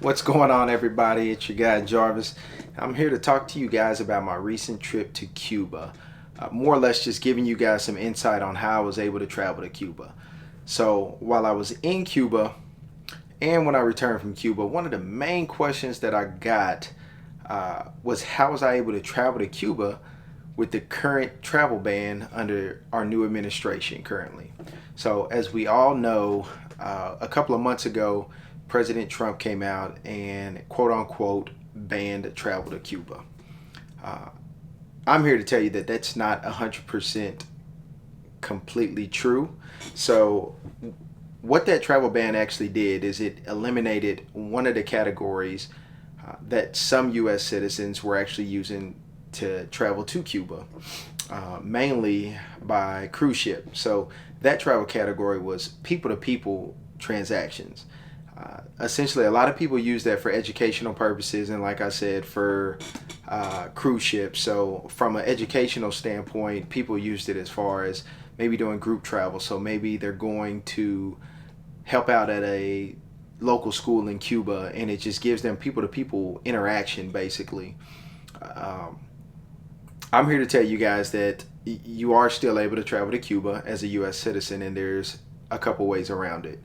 What's going on, everybody? It's your guy Jarvis. I'm here to talk to you guys about my recent trip to Cuba. More or less just giving you guys some insight on how I was able to travel to Cuba. So while I was in Cuba and when I returned from Cuba, one of the main questions that I got was how was I able to travel to Cuba with the current travel ban under our new administration currently. So as we all know, a couple of months ago, President Trump came out and quote unquote banned travel to Cuba. Uh, I'm here to tell you that that's not 100% completely true. So, what that travel ban actually did is it eliminated one of the categories that some U.S. citizens were actually using to travel to Cuba, mainly by cruise ship. So, that travel category was people to people transactions. Essentially, a lot of people use that for educational purposes, and like I said, for cruise ships. So, from an educational standpoint, people used it as far as maybe doing group travel. So, maybe they're going to help out at a local school in Cuba, and it just gives them people to people interaction basically. Um, I'm here to tell you guys that you are still able to travel to Cuba as a U.S. citizen, and there's a couple ways around it.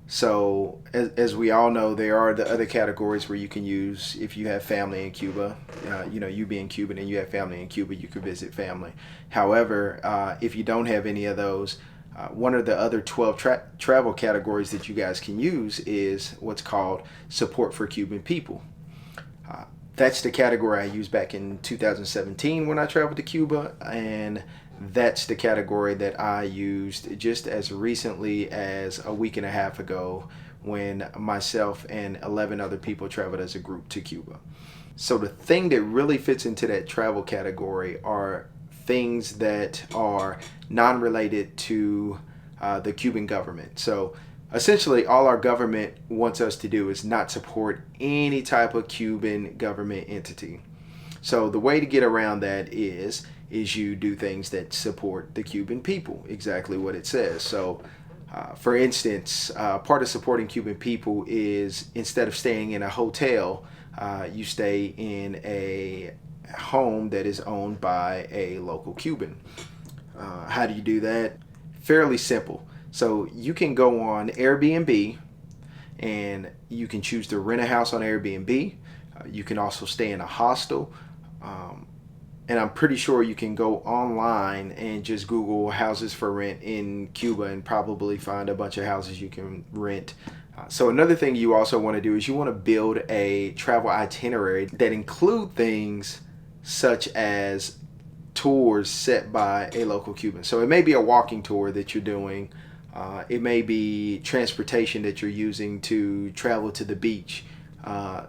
So, as we all know, there are the other categories where you can use if you have family in Cuba. You being Cuban and you have family in Cuba, you can visit family. However, if you don't have any of those, one of the other 12 travel categories that you guys can use is what's called support for Cuban people. That's the category I used back in 2017 when I traveled to Cuba, and that's the category that I used just as recently as a week and a half ago when myself and 11 other people traveled as a group to Cuba. So the thing that really fits into that travel category are things that are non-related to the Cuban government. So essentially, all our government wants us to do is not support any type of Cuban government entity. So the way to get around that is you do things that support the Cuban people, exactly what it says. So, for instance, part of supporting Cuban people is instead of staying in a hotel, you stay in a home that is owned by a local Cuban. How do you do that? Fairly simple. So you can go on Airbnb and you can choose to rent a house on Airbnb. You can also stay in a hostel. And I'm pretty sure you can go online and just Google houses for rent in Cuba and probably find a bunch of houses you can rent. So another thing you also want to do is you want to build a travel itinerary that include things such as tours set by a local Cuban. So it may be a walking tour that you're doing. It may be transportation that you're using to travel to the beach.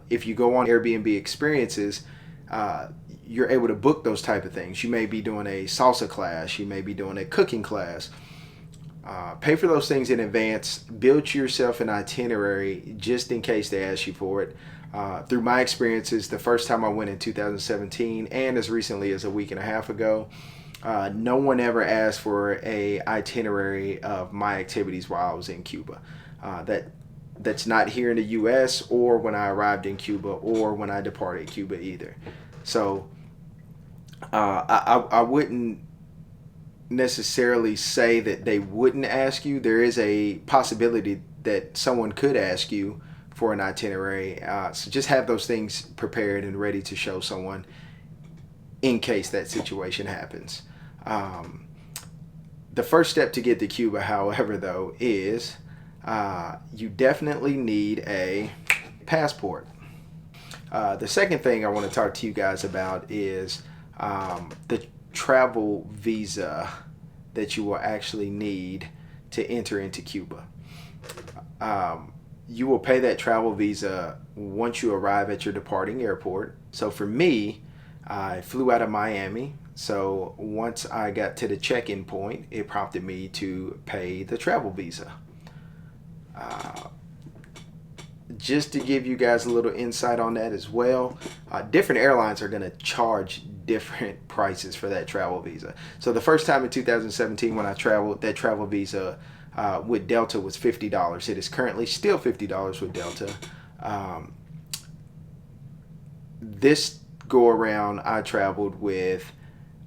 If you go on Airbnb experiences, you're able to book those type of things. You may be doing a salsa class. You may be doing a cooking class. Pay for those things in advance. Build yourself an itinerary just in case they ask you for it. Through my experiences, the first time I went in 2017 and as recently as a week and a half ago, no one ever asked for a itinerary of my activities while I was in Cuba. That's not here in the U.S. or when I arrived in Cuba or when I departed Cuba either. So I wouldn't necessarily say that they wouldn't ask you. There is a possibility that someone could ask you for an itinerary. So just have those things prepared and ready to show someone in case that situation happens. The first step to get to Cuba, however, though, is you definitely need a passport. The second thing I want to talk to you guys about is the travel visa that you will actually need to enter into Cuba. You will pay that travel visa once you arrive at your departing airport. So for me, I flew out of Miami. So once I got to the check-in point, it prompted me to pay the travel visa. Just to give you guys a little insight on that as well, different airlines are going to charge different prices for that travel visa. So the first time in 2017 when I traveled, that travel visa with Delta was $50. It is currently still $50 with Delta. This go around, I traveled with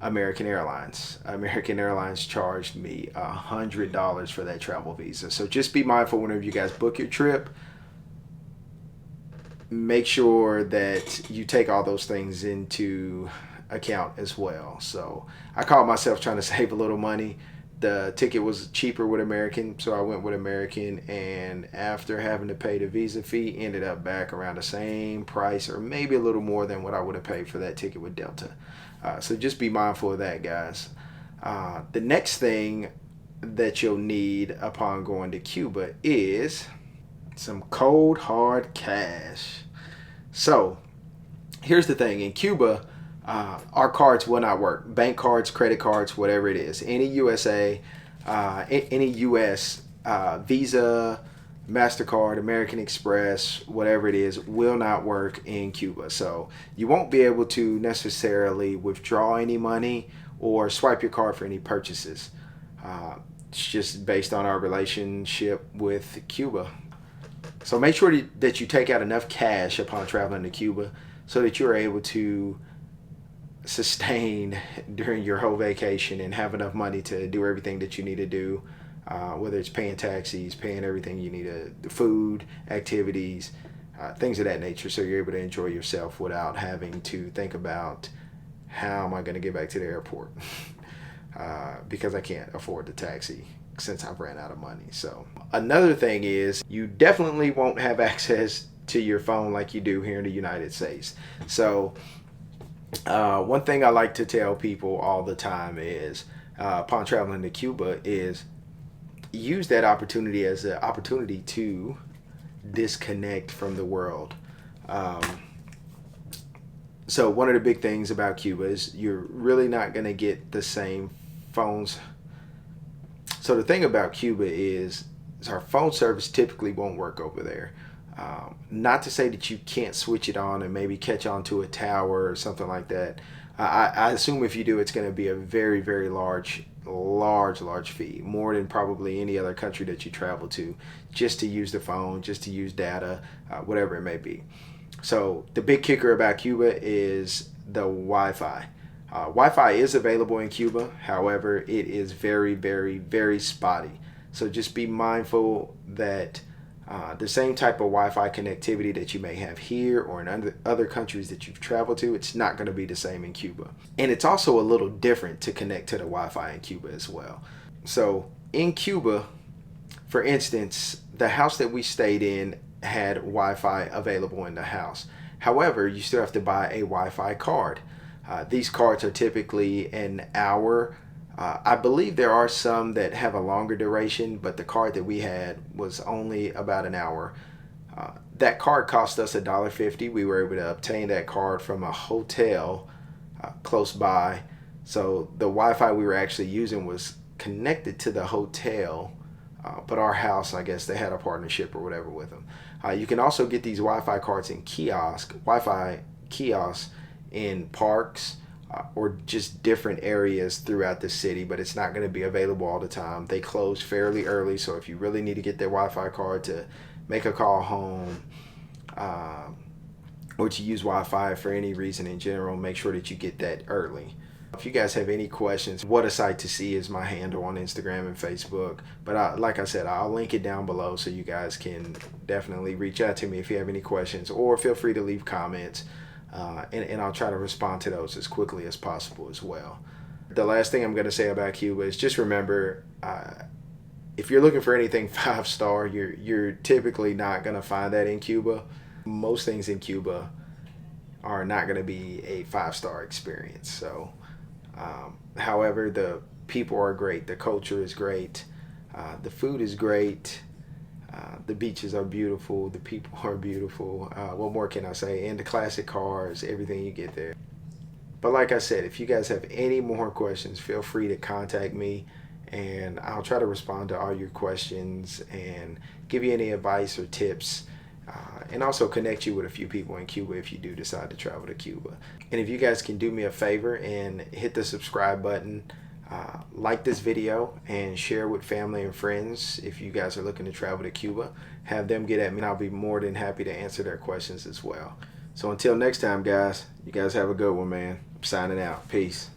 American Airlines. American Airlines charged me $100 for that travel visa. So just be mindful whenever you guys book your trip. Make sure that you take all those things into account as well. So I caught myself trying to save a little money. The ticket was cheaper with American, so I went with American, and after having to pay the visa fee, ended up back around the same price or maybe a little more than what I would have paid for that ticket with Delta. So just be mindful of that, guys. The next thing that you'll need upon going to Cuba is some cold hard cash. So here's the thing: in Cuba, our cards will not work. Bank cards, credit cards, whatever it is. Any USA, any US Visa, MasterCard, American Express, whatever it is, will not work in Cuba. So you won't be able to necessarily withdraw any money or swipe your card for any purchases. It's just based on our relationship with Cuba. So make sure that you take out enough cash upon traveling to Cuba so that you're able to sustain during your whole vacation and have enough money to do everything that you need to do, whether it's paying taxis, paying everything you need to, food, activities, things of that nature, so you're able to enjoy yourself without having to think about how am I going to get back to the airport because I can't afford the taxi since I've ran out of money. So another thing is you definitely won't have access to your phone like you do here in the United States. So one thing I like to tell people all the time is upon traveling to Cuba is use that opportunity as an opportunity to disconnect from the world. So one of the big things about Cuba is you're really not going to get the same phones. So the thing about Cuba is our phone service typically won't work over there. Not to say that you can't switch it on and maybe catch on to a tower or something like that. I assume if you do, it's going to be a very, very large fee, more than probably any other country that you travel to, just to use the phone, just to use data, whatever it may be. So the big kicker about Cuba is the Wi-Fi. Wi-Fi is available in Cuba. However, it is very, very, very spotty. So just be mindful that the same type of Wi-Fi connectivity that you may have here or in other countries that you've traveled to, it's not going to be the same in Cuba. And it's also a little different to connect to the Wi-Fi in Cuba as well. So in Cuba, for instance, the house that we stayed in had Wi-Fi available in the house. However, you still have to buy a Wi-Fi card. These cards are typically an hour. I believe there are some that have a longer duration, but the card that we had was only about an hour. That card cost us $1.50. We were able to obtain that card from a hotel close by. So the Wi-Fi we were actually using was connected to the hotel, but our house, I guess they had a partnership or whatever with them. You can also get these Wi-Fi cards in Wi-Fi kiosks in parks or just different areas throughout the city, but it's not going to be available all the time. They close fairly early, so if you really need to get that Wi-Fi card to make a call home or to use Wi-Fi for any reason in general, make sure that you get that early. If you guys have any questions, What a Sight to See is my handle on Instagram and Facebook. But like I said, I'll link it down below so you guys can definitely reach out to me if you have any questions, or feel free to leave comments. And I'll try to respond to those as quickly as possible as well. The last thing I'm going to say about Cuba is just remember, if you're looking for anything 5-star, you're typically not going to find that in Cuba. Most things in Cuba are not going to be a 5-star experience. So, however, the people are great, the culture is great, the food is great. The beaches are beautiful. The people are beautiful. What more can I say? And the classic cars, everything you get there. But like I said, if you guys have any more questions, feel free to contact me, and I'll try to respond to all your questions and give you any advice or tips, and also connect you with a few people in Cuba if you do decide to travel to Cuba. And if you guys can do me a favor and hit the subscribe button, like this video, and share with family and friends if you guys are looking to travel to Cuba. Have them get at me, and I'll be more than happy to answer their questions as well. So until next time, guys, you guys have a good one, man. I'm signing out. Peace.